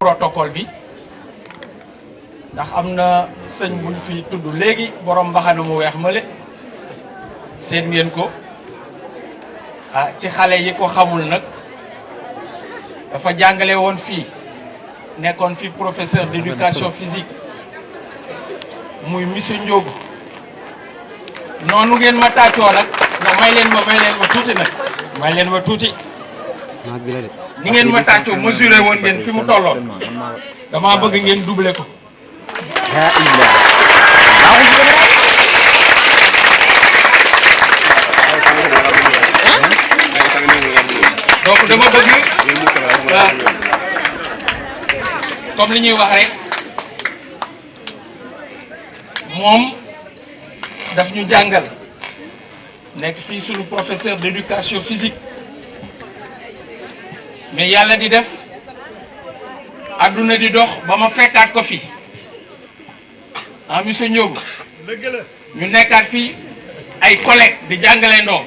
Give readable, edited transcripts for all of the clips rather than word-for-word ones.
protocole bi ndax am na sëñ buñ fi tudd léegi borom mbaxana mu weex male seen ngeen ko ci xale yi ko xamul nag dafa jàngale woon fii nekkoon fi professeur d'éducation physique muy monsieur Ndiob noonu ngeen ma tàccoo nag ndax may leen ma tuuti nag may leen ma tuuti ni ngeen ma tàccoo mesuré woon ngeen fi mu tolloon dama bëgg ngeen doubler ko donc dama bëgg comme li ñuy wax rek moom daf ñu jàngal nekk fii suñu professeur d'éducation physique mais yàlla di def adduna di dox ba ma fekkaat ko fi monsieur Ndiob ñu nekkaat fii ay collègues di jàngale ndoo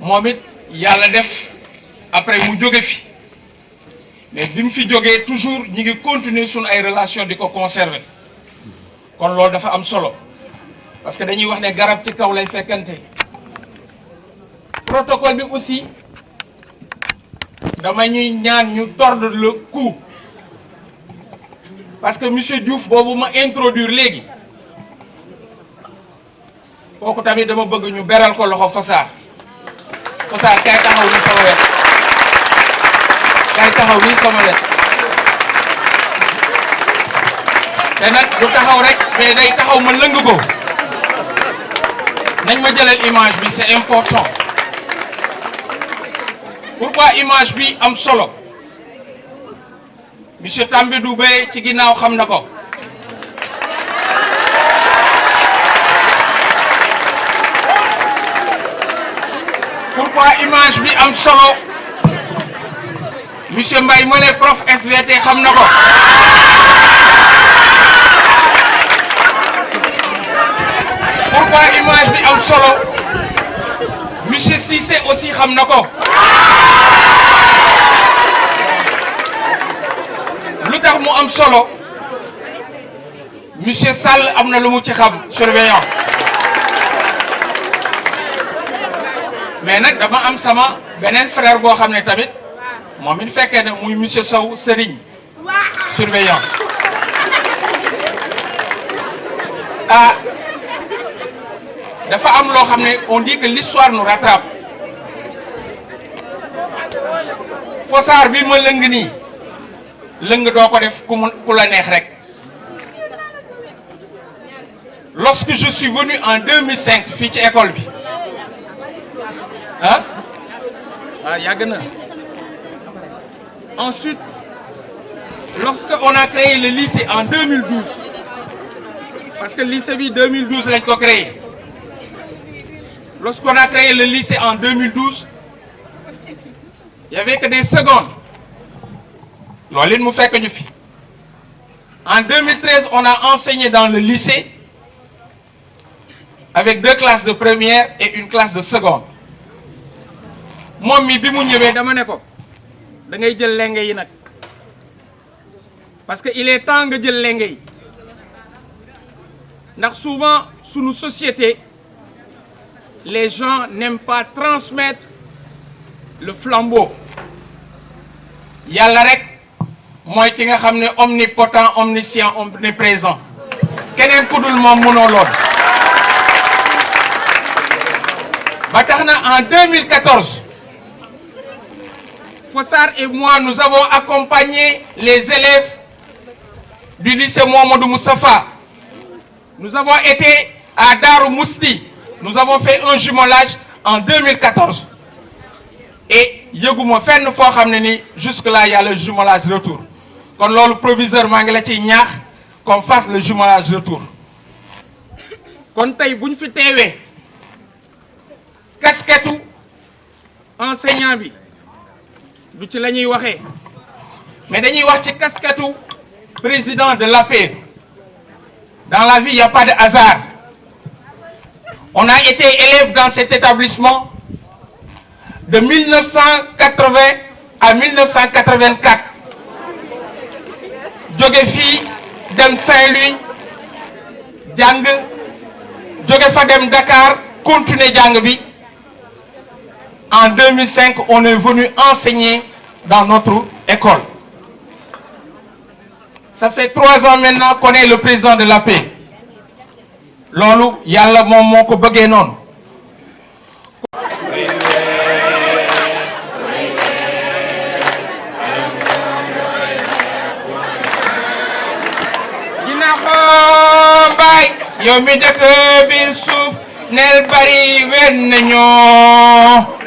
moom it yàlla def après mu jóge fi mais bi mu fi jógee toujours ñi ngi continuer suñu ay relations di ko conserver kon loolu dafa am solo parce que dañuy wax ne garab ci kaw lay fekkante protocole bi aussi dama ñuy ñaan ñu tordre le cou parce que monsieur Diouf boobu ma introduire léegi kooku tamit dama bëgg ñu beral ko loxo Fossar Fossar kay taxaw ni sama wet kay taxaw ni sama wet te nag du taxaw rek mais day taxaw ma lëng ko nañ ma jëlal image bi c'est important pourquoi image bi am solo monsieur Tambidou Bey ci ginnaaw xam na ko pourquoi image bi am solo monsieur Mbaye ma ne prof SVT xam na ko pourquoi image bi am solo monsieur Cissé aussi xam na ko lu tax mu am solo monsieur Sall am na lu mu ci xam surveillant mais nag dama am sama beneen frère boo xam ne tamit moom it fekkee ne muy monsieur Sow Serigne surveillant dafa am loo xam ne on dit que l'histoire nous rattrape Fossar bi ma lëng nii lëng doo ko def ku la neex rek lorsque je suis venu en 2005 fii ci école bi yàgg na ensuite lorsque on a créé le lycée en 2012 parce que lycée bi 2012 lañ ko créé lorsqu'on a créé le lycée en 2012 il y avait que des secondes loolu it mu fekk ñu fi en 2013 on a enseigné dans le lycée avec 2 classes de première et une classe de seconde moom mi bi mu ñëwee dama ne ko da ngay jël lenge yi nag parce que il est temps nga jël lenge yi ndax souvent sunu société les gens n'aiment pas transmettre le flambeau yàlla rek mooy ki nga xam ne omnipotent omniscient omniprésent keneen ku dul moom mënoo lool ba tax na en 2014 Fossar et moi nous avons accompagné les élèves du lycée Mouhamadou Moustapha nous avons été à Darou Mousti nous avons fait un jumelage en 2014 et yëguma fenn foo xam ne ni jusque là il y a le jumelage retour kon loolu proviseur maa ngi la ciy ñaax qu'on fasse le jumelage retour kon tey bu ñu fi teewee casquette enseignant bi du ci la ñuy waxee mais dañuy wax ci casquette président de l'APE dans la vie il n'y a pas de hasard on a été élève dans cet établissement de 1980 à 1984 jóge fii dem Saint-Louis jàng jóge fa dem Dakar continuer jàng bi. En 2005, on est venu enseigner dans notre école. Ça fait 3 ans maintenant qu'on est le président de la paix. Lolo, yalla mom moko beugé non. Dina ko bay yow mi dëkk bir suuf nel bari wenn ñoo.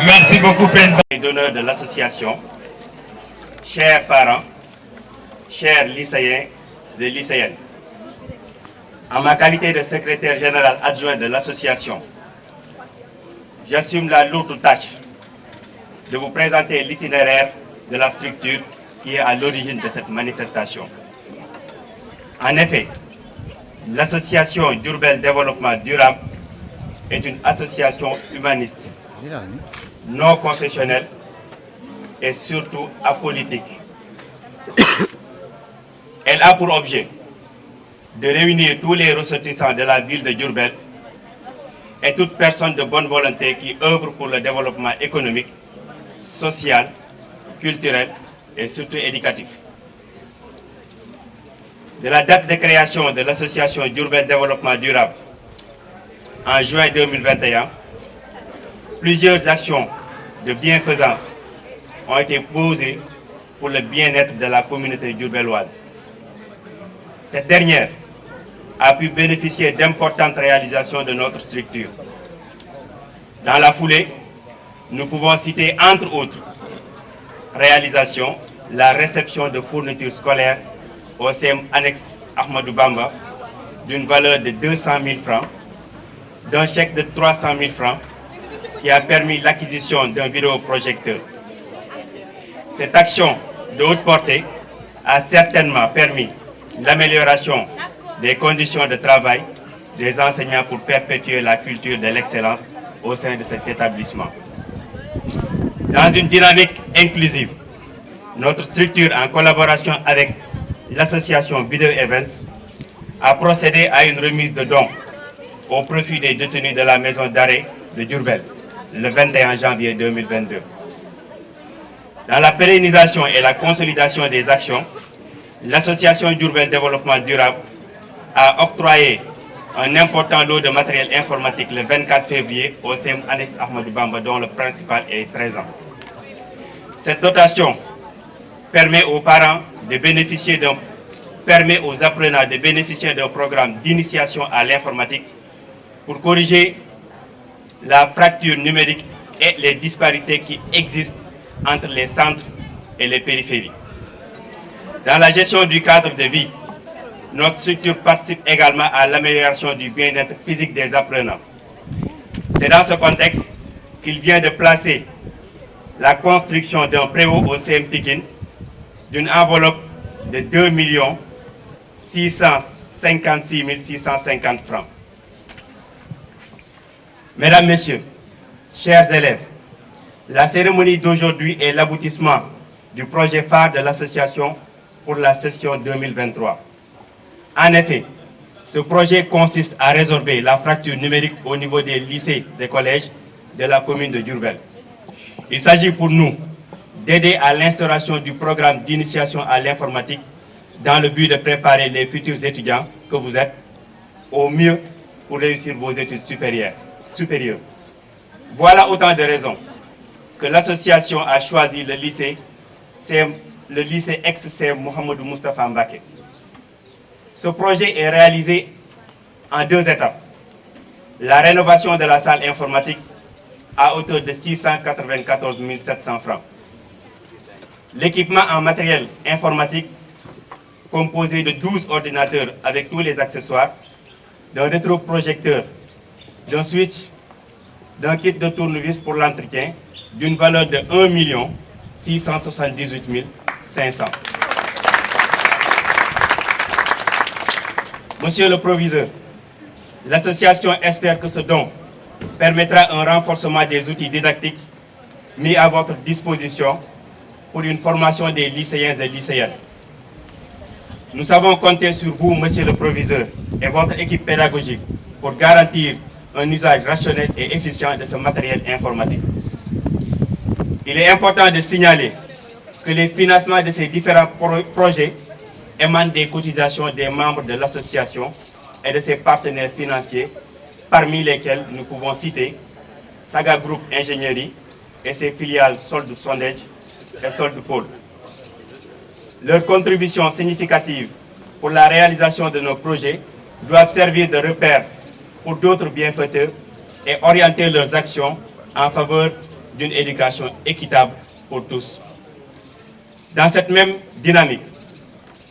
Merci beaucoup, président et d'honneur de l'association. Chers parents, chers lycéens et lycéennes, en ma qualité de secrétaire général adjoint de l'association, j'assume la lourde tâche de vous présenter l'itinéraire de la structure qui est à l'origine de cette manifestation. En effet, l'association Diourbel Développement Durable est une association humaniste, non confessionnelle et surtout apolitique. Elle a pour objet de réunir tous les ressortissants de la ville de Diourbel et toute personne de bonne volonté qui œuvre pour le développement économique, social, culturel et surtout éducatif. De la date de création de l'association Diourbel Développement Durable en juin 2021, plusieurs actions de bienfaisance ont été posées pour le bien-être de la communauté diourbelloise. Cette dernière a pu bénéficier d'importantes réalisations de notre structure. Dans la foulée, nous pouvons citer entre autres réalisations la réception de fournitures scolaires au CEM annexe Ahmadou Bamba d'une valeur de 200 000 francs, d'un chèque de 300 000 francs qui a permis l'acquisition d'un vidéoprojecteur. Cette action de haute portée a certainement permis l'amélioration des conditions de travail des enseignants pour perpétuer la culture de l'excellence au sein de cet établissement. Dans une dynamique inclusive, notre structure, en collaboration avec l'association Video Events, a procédé à une remise de dons au profit des détenus de la maison d'arrêt de Diourbel le 21 janvier 2022. Dans la pérennisation et la consolidation des actions, l'association Diourbel Développement Durable a octroyé un important lot de matériel informatique le 24 février au CEM annexe Ahmadou Bamba, dont le principal est présent. Cette dotation permet aux parents de bénéficier permet aux apprenants de bénéficier d'un programme d'initiation à l'informatique pour corriger la fracture numérique et les disparités qui existent entre les centres et les périphéries. Dans la gestion du cadre de vie, notre structure participe également à l'amélioration du bien-être physique des apprenants. C'est dans ce contexte qu'il vient de placer la construction d'un préau au CM Pikine d'une enveloppe de 2 656 650 francs. Mesdames, Messieurs, chers élèves, la cérémonie d'aujourd'hui est l'aboutissement du projet phare de l'association pour la session 2023. En effet, ce projet consiste à résorber la fracture numérique au niveau des lycées et collèges de la commune de Diourbel. Il s'agit pour nous d'aider à l'instauration du programme d'initiation à l'informatique dans le but de préparer les futurs étudiants que vous êtes au mieux pour réussir vos études supérieures. Voilà autant de raisons que l'association a choisi le lycée ex-CEM Mohamedou Moustapha Mbaké. Ce projet est réalisé en 2 étapes. La rénovation de la salle informatique à hauteur de 694 700 francs. L'équipement en matériel informatique composé de 12 ordinateurs avec tous les accessoires, d'un rétroprojecteur, d'un switch, d'un kit de tournevis pour l'entretien, d'une valeur de 1 678 500. Monsieur le proviseur, l'association espère que ce don permettra un renforcement des outils didactiques mis à votre disposition pour une formation des lycéens et lycéennes. Nous savons compter sur vous, monsieur le proviseur, et votre équipe pédagogique pour garantir un usage rationnel et efficient de ce matériel informatique. Il est important de signaler que les financements de ces différents projets émanent des cotisations des membres de l'association et de ses partenaires financiers, parmi lesquels nous pouvons citer Saga Group Ingénierie et ses filiales Solde Sondage et Solde Pôle. Leurs contributions significatives pour la réalisation de nos projets doivent servir de repère pour d'autres bienfaiteurs et orienter leurs actions en faveur d'une éducation équitable pour tous. Dans cette même dynamique,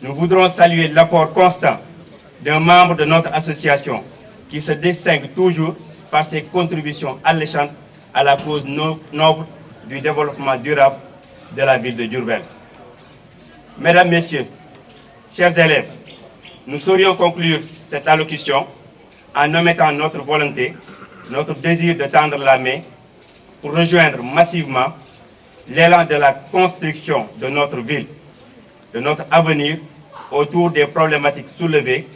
nous voudrons saluer l'apport constant d'un membre de notre association qui se distingue toujours par ses contributions alléchantes à la cause noble du développement durable de la ville de Diourbel. Mesdames, Messieurs, chers élèves, nous saurions conclure cette allocution en omettant notre volonté, notre désir de tendre la main pour rejoindre massivement l'élan de la construction de notre ville, de notre avenir autour des problématiques soulevées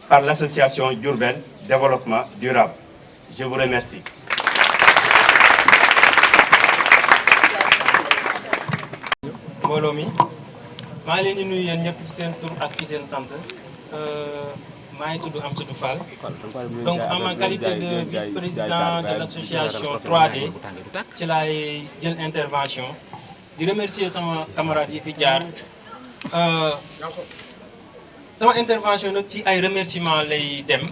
par l'association Diourbel Développement Durable. Je vous remercie. mbooloo mi maa ngi leen di nuyu yéen ñëpp ci seen tur ak ci seen sant maa ngi tudd Amsatou Fall donc en ma qualité de vice-président de l'association 3D ci laay jël intervention di remercier sama camarade yi fi jaar sama intervention nag ci ay remerciements lay dem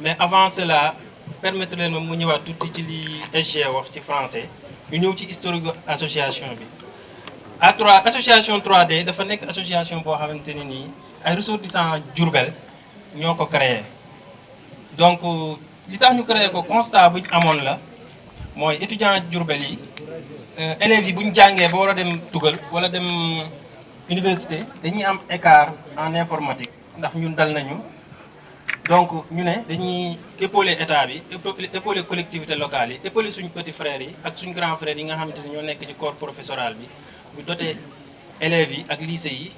mais avant cela permettre leen ma mu ñëwaat tuuti ci li SG wax ci français ñu ñëw ci historique association bi. association 3D dafa nekk association boo xamante ne nii ay ressortissants Diourbel ñoo ko créé donc li tax ñu créé ko constat bu ñu amoon la mooy étudiants Diourbel yi élèves yi bu ñu jàngee ba war a dem tugal wala dem université dañuy am écart en informatique ndax ñun dal nañu donc ñu ne dañuy épauler état bi épauler collectivités locales yi épauler suñu petits frères yi ak suñu grands frères yi nga xamante ne ñoo nekk ci corps professoral bi ñu doté élèves yi ak lycée yi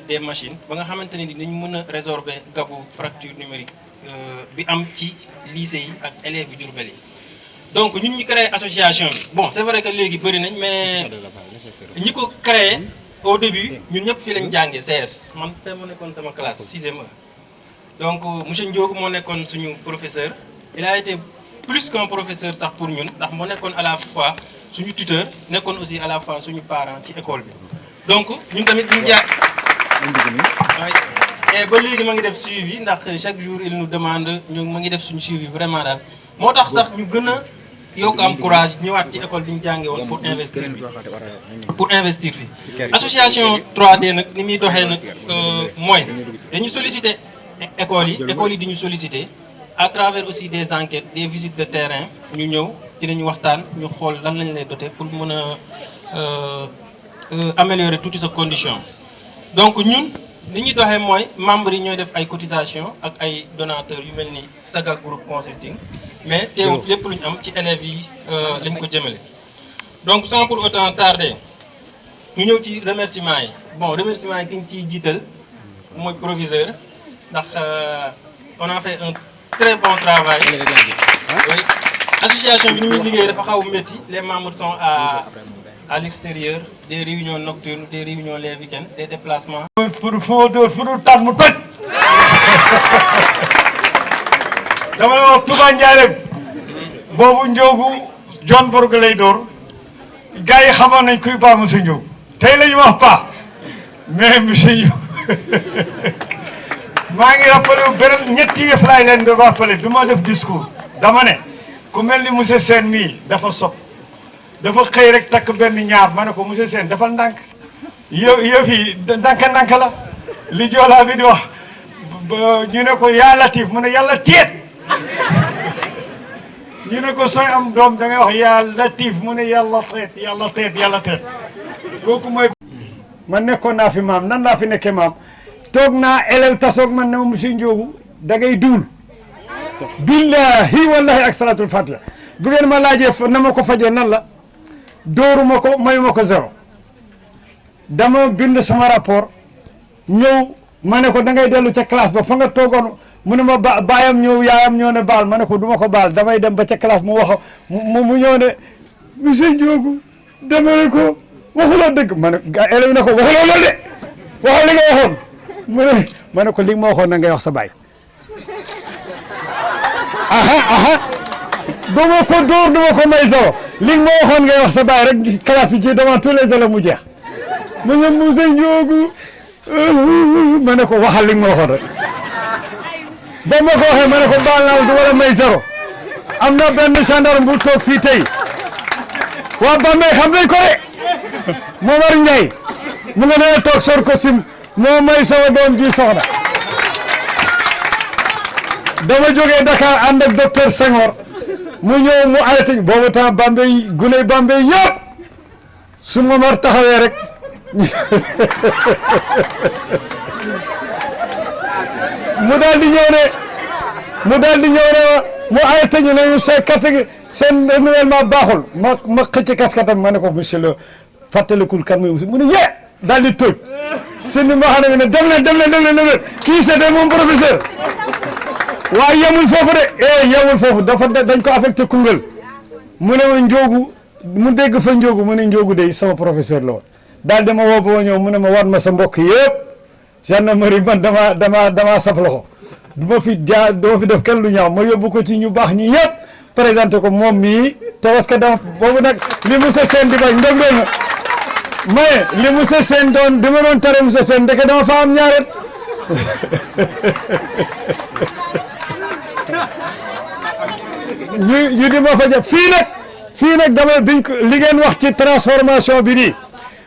des machines ba nga xamante ne dinañ mën a résorber gabu fracture numérique bi am ci lycée yi ak élèves yi Diourbel yi. donc ñun ñi créé association bi bon c'est vrai que léegi bëri nañ mais ñi ko créé au début ñun ñëpp fii lañ jàngee CS man tey moo nekkoon sama classe 6e E. donc monsieur Ndiogou moo nekkoon suñu professeur il a été plus qu'un professeur sax pour ñun ndax moo nekkoon à la fois suñu tuteur nekkoon aussi à la fois suñu parent ci école bi donc ñun tamit ñu jaar et ba léegi ma ngi def suivi ndax chaque jour il nous demande ñu ma ngi def suñu suivi vraiment daal moo tax sax ñu gën a yokk am courage ñëwaat ci école bi ñu jàngee woon pour investir fi association 3D nag ni muy doxee nag mooy dañuy solliciter écoles yi di ñu solliciter à travers aussi des enquêtes des visites de terrain ñu ñëw ci nañu waxtaan ñu xool lan lañ lay doter pour mën a améliorer toutes ces conditions. donc ñun li ñuy doxee mooy membres yi ñooy def ay cotisations ak ay donateurs yu mel ni Saga Group Consulting mais teewul lépp lu ñu am ci élèves yi lañ ko jëmale. donc sans pour autant tarder ñu ñëw ci remerciements yi bon remerciements yi ki ñu ciy jiital mooy proviseur ndax on a fait un très bon travail. oui association bi ni muy liggéey dafa xaw métti les membres sont à l'extérieur des réunions nocturnes des réunions les week-ends des déplacements. pour foo dóor fu dul taat mu toj dama la wax Touba Ndiarème boobu Ndiogu John Borg lay door gars yi xamoon nañ kuy baax monsieur Ndiogu tey la ñu wax baax mais monsieur Ndiogu maa ngi rappelé beneen ñetti yëf laay leen di rappelé du ma def discours dama ne ku mel ni monsieur Sène mii dafa sob dafa xëy rek takk benn ñaar ma ne ko monsieur Sène dafal ndànk yëf yi ndànk la li joolaa bi di wax ñu ne ko yaa latif mu ne yàlla teet ñu ne ko sooy am doom da ngay wax yaa latif mu ne yàlla teet kooku mooy man nekkoon naa fi maam nan laa fi nekkee maam toog naa élève tasoog man ne ma monsieur Ndiogou da ngay duul billahi wallahi ak salatul fatiha bu ngeen ma laajee na ma ko fajee nan la dóoruma ko mayuma ko zéro dama bind sama rapport ñëw ma ne ko da ngay dellu ca classe ba fa nga toogoon mu ne ma baayam ñëw yaayam ñëw ne baal ma ne ko du ma ko baal damay dem ba ca classe mu wax mu ñëw ne monsieur Ndiogou dama ne ko waxuloo dëgg ma ne élève na ko waxuloo loolu de waxal li nga waxoon ma ne ko li ma waxoon na ngay wax sa baay duma ko dóor duma ko may zéro li ma waxoon ngay wax sa baay rek classe bi ci devant tous les élèves mu jeex ma ne monsieur Ndiogou ma ne ko waxal li ma waxoon rek ba ma ko waxee ma ne ko baal naa du wala may zéro am na benn gendarme bu toog fii tey waa Bambey xam nañ ko de Momar Ndiaye mu nga nee toog sor ko sim moo may sama doom ji soxna dama jógee Dakar ànd ak docteur Senghor mu ñëw mu arrêté boobu temps Bambey guney Bambey yëpp su Momar taxawee rek mu daal di ñëw ne mu arrêté ñu ne ñu seen carte gi seen renouvellement baaxul ma xëcc kaskatam ma ne ko monsieur le fàttalikul kan muy mu ne yee daal di toj seen ma xam ne dem leen kii c'était mon professeur waaye yemul foofu de yemul foofu dañ ko affecté Koungheul mu ne ma Ndiogou mu dégg fa Ndiogou mu ne Ndiogou de sama professeur la woon daal dama woo ba ñëw mu ne ma war ma sa mbokk yëpp gendarmerie man dama saf loxo duma fi def kenn lu ñaaw ma yóbbu ko ci ñu baax ñi yëpp présenté ko moom mii te parce que dama boobu nag li monsieur Sène di bañ ndog doon mais li monsieur Sène doon dama doon tere monsieur Sène ndeke dama fa am ñaareel ñu di ma fa jàpp fii nag dama dañ ko li ngeen wax ci transformation bi nii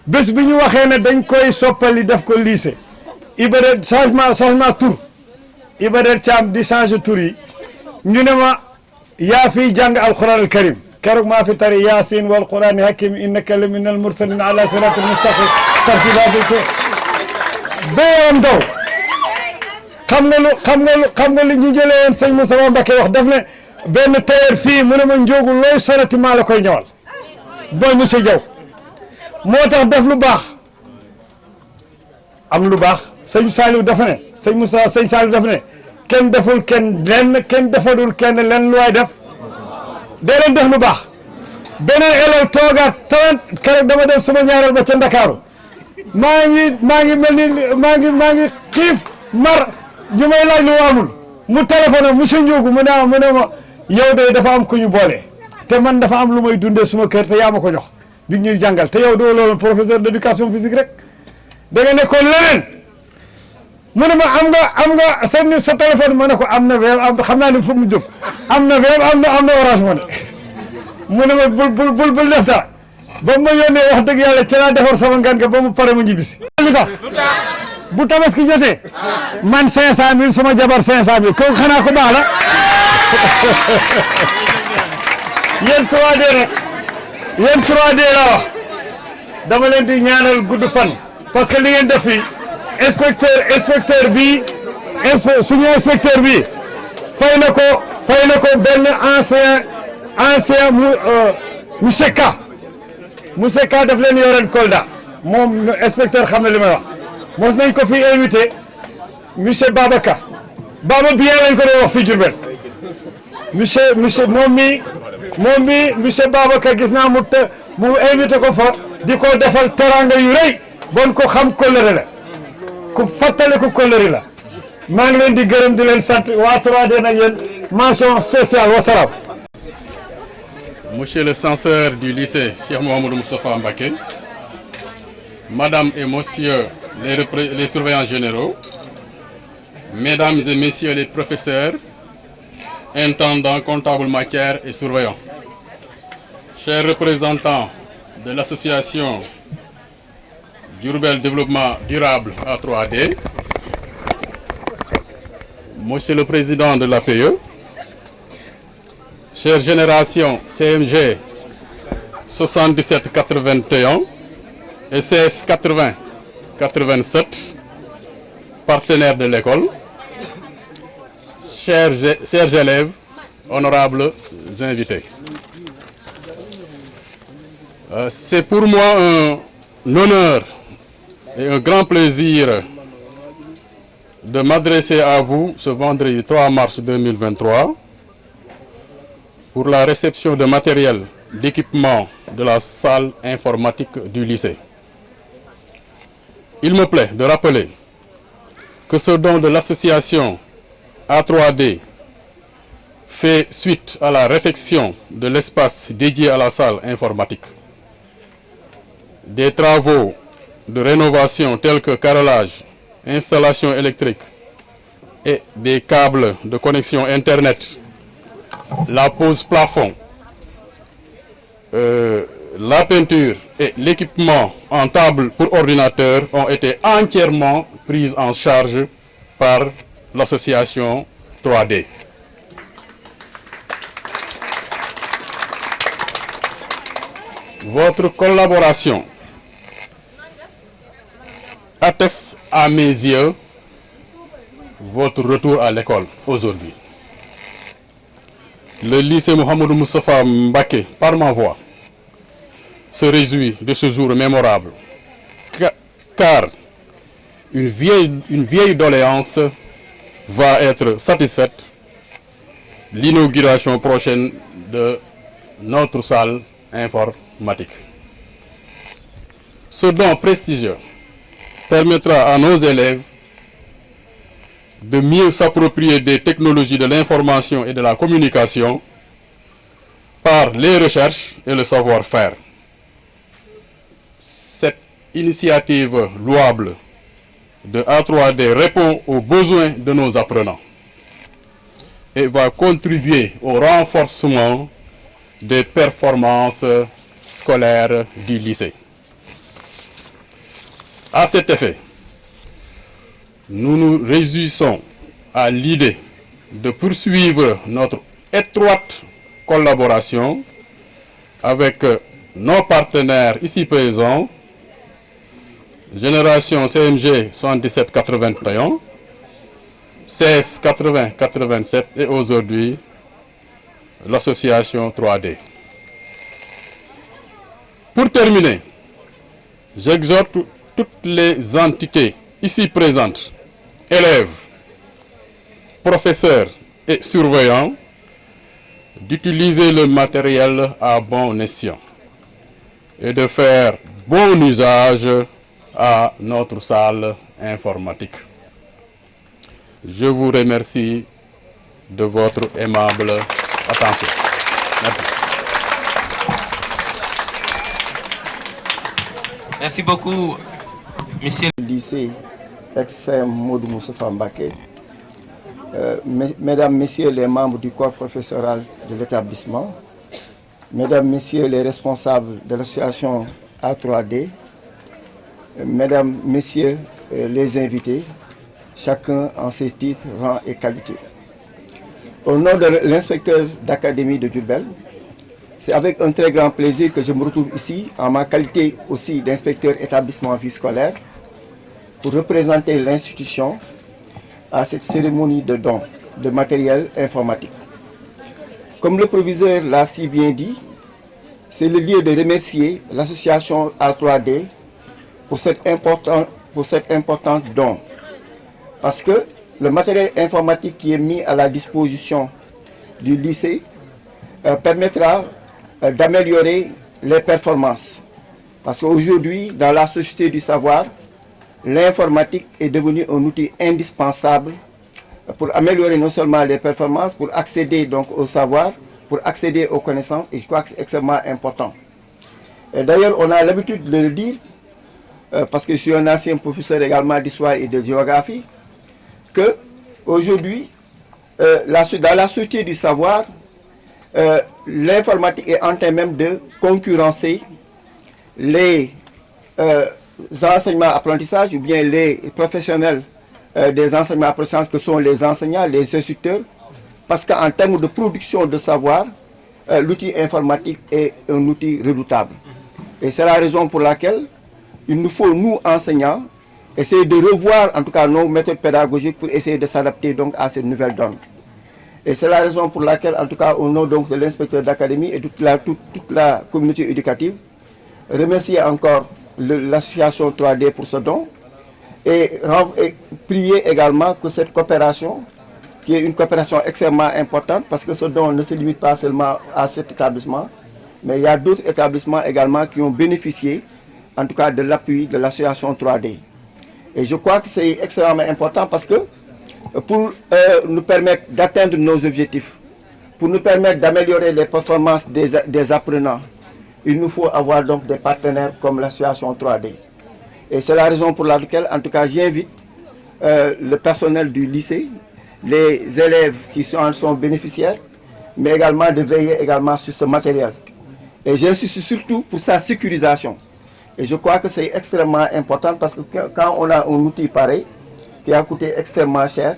bés bi ñu waxee ne dañ koy soppali def ko lycée Ibader changement tur Ibader Thiam di changer tur yi ñu ne ma yaa fiy jàng alquran al karim keroog maa fi tari yaasin wal qurani hakim innaka la min al mursalin ala siratil mustaqim tartibatul ko béyam daw xam nga lu ñu jëlee woon sëñ Moussa Mbacké wax daf ne benn tailleur fii mu ne ma Ndiogou looy sonati maa la koy ñëwal mooy monsieur Diaw moo tax def lu baax am lu baax sëñ Saliou dafa ne sëñ Saliou dafa ne kenn deful kenn lenn kenn defalul kenn lenn lu waay def dee leen def lu baax beneen élève toogaat 30 keroog dama dem sama ñaareel ba ca Ndakaaru maa ngi mel ni maa ngi xiif mar ñu may laaj lu amul mu téléphone monsieur Ndiogou mu ne ma yow de dafa am ku ñu boole te man dafa am lu may dundee suma kër te yaa ma ko jox bi ñuy jàngal te yow doo loolu professeur d'éducation physique rek da nga nekkoon leneen mu ne ma am nga sa téléphone ma ne ko am na Wave xam naa ne fu mu jóg am na Wave am na Orange Money mu ne ma bul def dara ba ma yónnee wax dëgg yàlla ci laa defar sama ngan nga ba mu pare mu ñibbisi lu tax bu tabaski jotee man 500000 sama jabar 500000 kooku xanaa ko baax la yéen 3D rek yéen 3D laa wax dama leen di ñaanal gudd fan parce que li ngeen def fii inspecteur bi suñu inspecteur bi fay na ko benn ancien monsieur Ka daf leen yoreen Kolda moom inspecteur xam na li may wax mos nañ ko fi invité monsieur Baba bien lañ ko doon wax fii Diourbel monsieur moom mi monsieur Babacar gis naa mu invité ko fa di ko defal teranga yu rëy bon ko xam kóllëre la ku fàttale ko kóllëre la maa ngi leen di gërëm di leen sant waa 3D nag yéen mention spéciale wasalaam. Monsieur le censeur du lycée Cheikh Mouhamadou Moustapha Mbacké, Madame et Monsieur les surveillants généraux, Mesdames et Messieurs les professeurs, intendants, comptables matières et surveillants, chers représentants de l'association Diourbel Développement Durable A3D, Monsieur le Président de l'APE, chère génération CMG 77-81 et CS 80-87, partenaires de l'école, chers élèves, honorables invités. C'est pour moi un honneur et un grand plaisir de m'adresser à vous ce vendredi 3 mars 2023 pour la réception de matériel d'équipement de la salle informatique du lycée. Il me plaît de rappeler que ce don de l'association A3D fait suite à la réfection de l'espace dédié à la salle informatique. Des travaux de rénovation tels que carrelage, installation électrique et des câbles de connexion Internet, la pose plafond, la peinture et l'équipement en table pour ordinateur ont été entièrement pris en charge par l'association 3D. Votre collaboration atteste à mes yeux votre retour à l'école aujourd'hui. Le lycée Mohamedou Moustapha Mbaké, par ma voix, se réjouit de ce jour mémorable, car une vieille doléance va être satisfaite, l'inauguration prochaine de notre salle informatique. Ce don prestigieux permettra à nos élèves de mieux s'approprier des technologies de l'information et de la communication par les recherches et le savoir-faire. Cette initiative louable de A3D répond aux besoins de nos apprenants et va contribuer au renforcement des performances scolaires du lycée. À cet effet, nous nous réjouissons à l'idée de poursuivre notre étroite collaboration avec nos partenaires ici présents, Génération CMG 7781, CS 8087 et aujourd'hui l'association 3D. Pour terminer, j'exhorte toutes les entités ici présentes, élèves, professeurs et surveillants, d'utiliser le matériel à bon escient et de faire bon usage à notre salle informatique. Je vous remercie de votre aimable attention. Merci. Merci beaucoup, monsieur le lycée ex-CM Mohamedou Moustapha Mbaké, mesdames, messieurs les membres du corps professoral de l'établissement, mesdames, messieurs les responsables de l'association A3D, mesdames, messieurs les invités, chacun en ses titres, rangs et qualités. Au nom de l'inspecteur d'académie de Diourbel, c'est avec un très grand plaisir que je me retrouve ici, en ma qualité aussi d'inspecteur établissement vie scolaire, pour représenter l'institution à cette cérémonie de don de matériel informatique. Comme le proviseur l'a si bien dit, c'est le lieu de remercier l'association A3D pour cet important don. Parce que le matériel informatique qui est mis à la disposition du lycée permettra d'améliorer les performances. Parce qu'aujourd'hui, dans la société du savoir, l'informatique est devenue un outil indispensable pour améliorer non seulement les performances, pour accéder donc au savoir, pour accéder aux connaissances, et je crois que c'est extrêmement important. D'ailleurs, on a l'habitude de le dire, parce que je suis un ancien professeur également d'histoire et de géographie, que aujourd'hui, dans la société du savoir, l'informatique est en train même de concurrencer les enseignements apprentissage ou bien les professionnels des enseignements apprentissage que sont les enseignants, les instructeurs, parce qu'en termes de production de savoir, l'outil informatique est un outil redoutable. Et c'est la raison pour laquelle il nous faut, nous enseignants, essayer de revoir en tout cas nos méthodes pédagogiques pour essayer de s'adapter donc à ces nouvelles donnes. Et c'est la raison pour laquelle, en tout cas, au nom donc de l'inspecteur d'académie et toute la communauté éducative, remercier encore l'association 3D pour ce don et prier également que cette coopération, qui est une coopération extrêmement importante, parce que ce don ne se limite pas seulement à cet établissement, mais il y a d'autres établissements également qui ont bénéficié, en tout cas, de l'appui de l'association 3D. Et je crois que c'est extrêmement important parce que pour nous permettre d'atteindre nos objectifs, pour nous permettre d'améliorer les performances des apprenants, il nous faut avoir donc des partenaires comme l'association 3D. Et c'est la raison pour laquelle, en tout cas, j'invite le personnel du lycée, les élèves qui sont bénéficiaires, mais également de veiller également sur ce matériel. Et j'insiste surtout pour sa sécurisation. Et je crois que c'est extrêmement important parce que quand on a un outil pareil, qui a coûté extrêmement cher,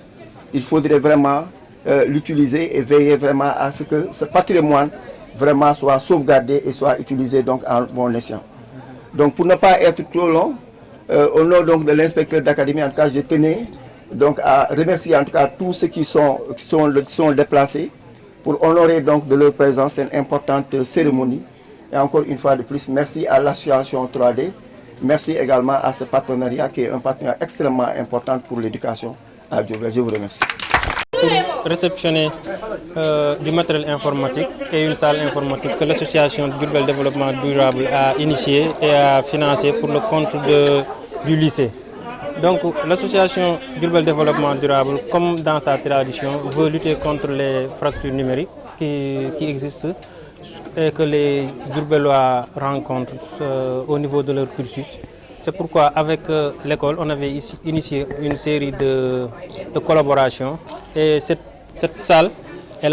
il faudrait vraiment l'utiliser et veiller vraiment à ce que ce patrimoine vraiment soit sauvegardé et soit utilisé donc en bon escient. Donc pour ne pas être trop long, au nom donc de l'inspecteur d'académie, en tout cas, je tenais donc à remercier en tout cas tous ceux qui sont déplacés pour honorer donc de leur présence cette importante cérémonie. Et encore une fois de plus, merci à l'association 3D, merci également à ce partenariat qui est un partenariat extrêmement important pour l'éducation à Diourbel. Je vous remercie. Pour réceptionner du matériel informatique et une salle informatique que l'association Diourbel Développement Durable a initié et a financé pour le compte du lycée. Donc l'association Diourbel Développement Durable, comme dans sa tradition, veut lutter contre les fractures numériques qui existent et que les Diourbellois rencontrent au niveau de leur cursus. C'est pourquoi avec l'école, on avait initié une série de collaborations et cette salle est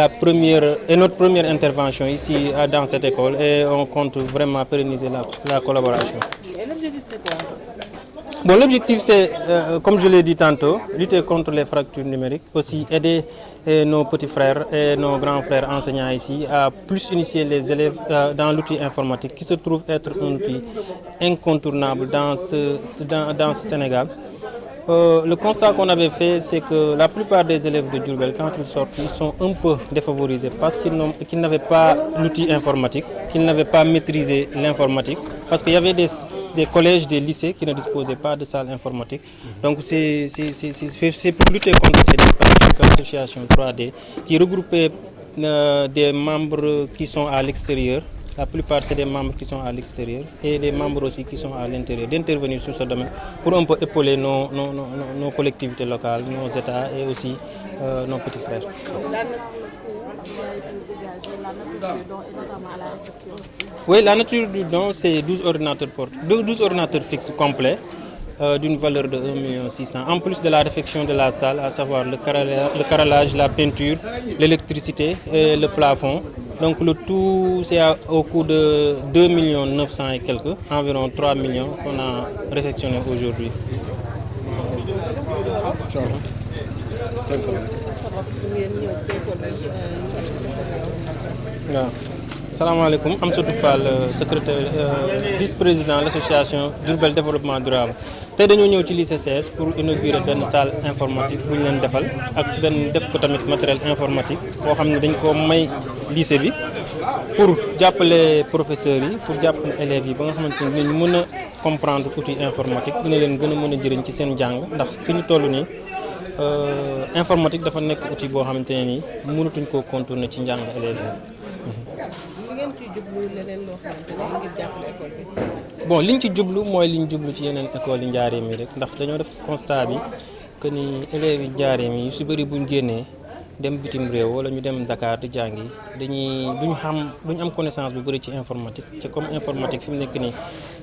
notre première intervention ici dans cette école et on compte vraiment pérenniser la collaboration. Bon, l'objectif c'est, comme je l'ai dit tantôt, lutter contre les fractures numériques, aussi aider nos petits frères et nos grands frères enseignants ici à plus initier les élèves dans l'outil informatique qui se trouve être un outil incontournable dans ce Sénégal. Le constat qu'on avait fait, c'est que la plupart des élèves de Diourbel, quand ils sortent, ils sont un peu défavorisés parce qu'ils n'avaient pas l'outil informatique, qu'ils n'avaient pas maîtrisé l'informatique, parce qu'il y avait des collèges, des lycées qui ne disposaient pas de salle informatique. Donc c'est pour lutter contre ces défis que l'association 3D, qui regroupait des membres qui sont à l'extérieur. La plupart, c'est des membres qui sont à l'extérieur et des membres aussi qui sont à l'intérieur, d'intervenir sur ce domaine pour un peu épauler nos collectivités locales, nos États et aussi nos petits frères. Oui, la nature du don, c'est 12 ordinateurs fixes complets d'une valeur de 1 600 000. En plus de la réfection de la salle, à savoir le carrelage, la peinture, l'électricité et le plafond. Donc le tout, c'est au coût de 2 900 000 et quelques, environ 3 millions qu'on a réfectionné aujourd'hui. Salam alaikum, Amsatou Fall, secrétaire, vice-président de l'association Diourbel Développement Durable. Nous sommes venus au lycée CS pour inaugurer une salle informatique pour nous defal ak matériel informatique pour xam lycée pour les professeurs pour les élèves yi ba nga xamanteni ñu mëna comprendre outil informatique dina leen gëna mëna jëriñ ci seen jàng ndax fiñu tollu ni informatique dafa nekk outil boo xamanteni ni mënatuñ koo contourner ci njàng élèves bon liñ ci jublu mooy liñ jublu ci yeneen école yi njaareem yi rek ndax dañoo def constat bi que ni élèves yi njaareem yi su bëri buñ génnee dem bitim réew wala ñu dem Dakar di jàngi duñ am connaissance bu bëri ci informatique ci comme informatique fi mu nekk nii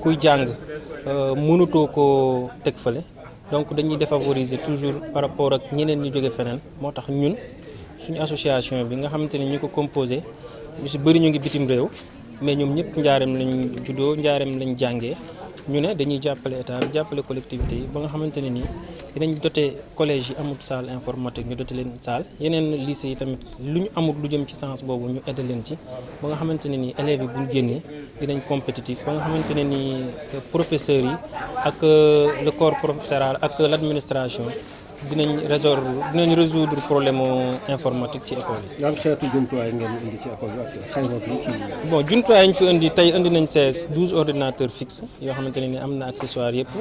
kuy jàng mënutoo koo teg fële donc dañuy défavoriser toujours par rapport ak ñeneen ñu jóge feneen moo tax ñun suñu association bi nga xamante ni ñu ko composé ñu si bëri ñu ngi bitim réew mais ñoom ñëpp njaareem lañ juddoo njaareem lañ jàngee ñu ne dañuy jàppale état jàppale collectivité yi ba nga xamante ne nii dinañ doté collège yi amul salle informatique ñu doté leen salle yeneen lycée yi tamit lu ñu amul lu jëm ci sens boobu ñu aidé leen ci ba nga xamante ne nii élèves yi buñ génnee dinañ compétitif ba nga xamante ne nii professeurs yi ak le corps professoral ak l'administration dinañ résoudre problème informatique ci école yi. yan xeetu jumtuwaay ngeen indi ci école bi ak xayma bi ci. bon jumtuwaay yi ñu fi indi tey indi nañ 12 ordinateurs fixes yoo xamante ne ni am na accessoire yëpp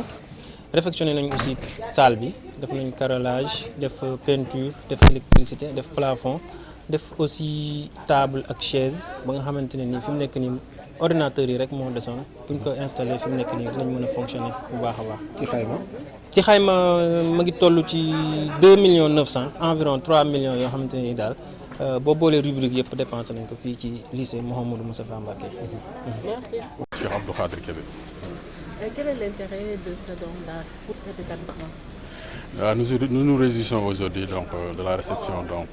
réfectionné nañ aussi salle bi def nañ carrelage def peinture def électricité def plafond def aussi table ak chaise ba nga xamante ne ni fi mu nekk nii ordinateurs yi rek moo desoon buñ ko installé fi mu nekk nii dinañ mën a fonctionner bu baax a baax. ci xayma ma ngi toll ci 2 millions 900 environ 3 millions yoo xamante ne ni daal boo boolee rubrique yëpp dépensé nañ ko fii ci lycée Mouhamadou Moustapha Mbacké. Merci. Cheikh Abdou Khadir Kébé. Quel est l'intérêt de ce don d'art pour cet établissement? Nous nous réjouissons aujourd'hui donc de la réception donc